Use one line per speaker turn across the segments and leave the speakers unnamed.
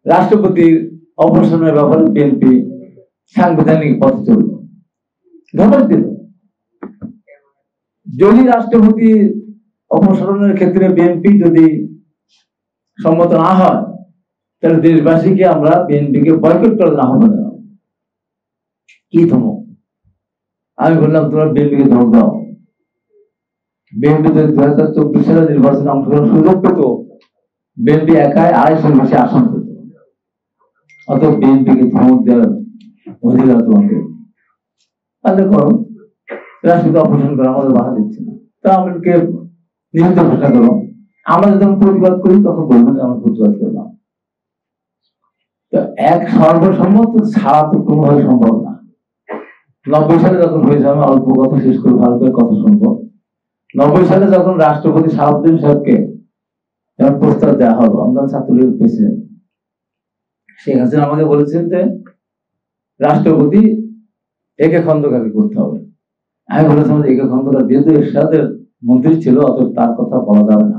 রাষ্ট্রপতির অপসারণের ব্যাপারে বিএনপি সাংবিধানিক পথে চলল, ধন্যবাদ দিল। যদি রাষ্ট্রপতি অপসারণের ক্ষেত্রে বিএনপি যদি সম্মত না হয়, তাহলে দেশবাসীকে আমরা বিএনপিকে বয়কট করার আহ্বান জানাবো। কি ধমক? আমি বললাম, তোমরা বিএনপিকে ধমক দাও। বিএনপি যদি 2024 সালে নির্বাচনে অংশগ্রহণ সুযোগ পেত, বিএনপি একাই 250 বেশি আসন পেত। অত বিএনপিকে ধমক দেওয়ার অধিকার তোমাদের। তাহলে করো, রাষ্ট্রপতি অপসারণ করো, আমাদের বাধা দিচ্ছে না। তা আমাদেরকে নিহত ঘোষণা করো। আমরা যখন প্রতিবাদ করি তখন বলবেন আমরা প্রতিবাদ করলাম। তো এক সর্বসম্মত ছাড়া তো কোনোভাবে সম্ভব না। 90 সালে যখন হয়েছে, আমি অল্প কথা শেষ করে ভালো করে কথা শুনবো। 90 সালে যখন রাষ্ট্রপতি শাহাবুদ্দিন সাহেবকে যখন প্রস্তাব দেওয়া হলো, আমরা ছাত্রলীগের প্রেসিডেন্ট শেখ হাসিনা আমাকে বলেছেন যে রাষ্ট্রপতি একে খন্দকারকে করতে হবে। আমি বলেছিলাম যে একে খন্দকার যেহেতু এরশাদের মন্ত্রী ছিল, অতএব তার কথা বলা যাবে না।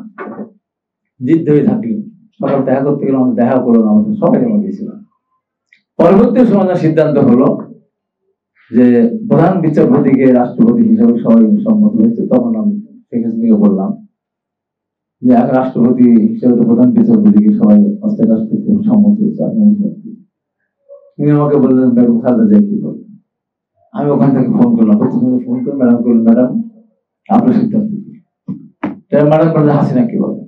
জিদ হয়ে থাকলে সকাল দেখা করতে গেলে আমাদের দেখা করলো না, আমাদের সবাই জমা দিয়েছিলাম। পরবর্তী সময় সিদ্ধান্ত হলো যে প্রধান বিচারপতিকে রাষ্ট্রপতি হিসাবে সবাই সম্মত হয়েছে। তখন আমি শেখ হাসিনাকে বললাম যে রাষ্ট্রপতি হিসেবে প্রধান বিচারপতিকে সবাই অস্থায়ী রাষ্ট্রপতি সম্মত হয়েছে, তিনি আমাকে বললেন বেগম খালেদা জিয়া কি বলবেন। আমি ওখান থেকে ফোন করলাম, ফোন করে ম্যাডাম করলেন, ম্যাডাম আপনার সিদ্ধান্ত কি? ম্যাডাম বললেন হাসিনা কি বলেন।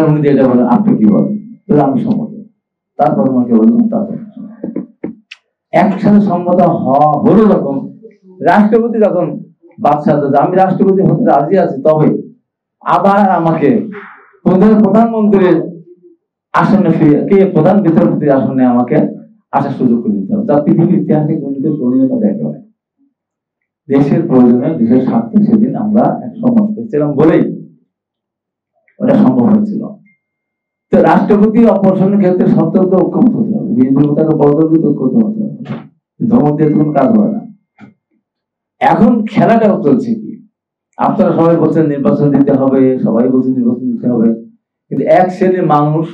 উনি যেটা বলেন আপনি কি বলেন, তাহলে আমি সম্মত। তারপর আমাকে বললাম, তারপর একসাথে সম্মত হলো যখন, রাষ্ট্রপতি যখন বাদশাহ আমি রাষ্ট্রপতি হতে রাজি আছি, তবে আবার আমাকে প্রধানমন্ত্রীর আসনে কে প্রধান বিচারপতির আসনে আমাকে আসার সুযোগ করে দিতে হবে। তা পৃথিবীর ইতিহাসে কোনকে প্রয়োজনীয়তা দেখা হয়। দেশের প্রয়োজনে, দেশের স্বার্থে সেদিন আমরা এক সম্মত পেয়েছিলাম বলেই ওটা সম্ভব হয়েছিল। তো রাষ্ট্রপতি অপসারণের ক্ষেত্রে সতর্ক ঐক্যমত হতে হবে, বিএনপির তাকে বদলিত ঐক্যমত হতে হবে। ধমক দিয়ে কোনো কাজ হয় না। এখন খেলাটা চলছে কি, আপনারা সবাই বলছেন নির্বাচন দিতে হবে, সবাই বলছেন নির্বাচন দিতে হবে, কিন্তু এক শ্রেণীর মানুষ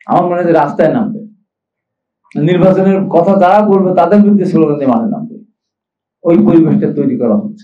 আমার মনে হয় রাস্তায় নামবে, নির্বাচনের কথা যারা বলবে তাদের বিরুদ্ধে স্লোগান দিয়ে মাঠে নামবে। ওই পরিবেশটা তৈরি করা হচ্ছে।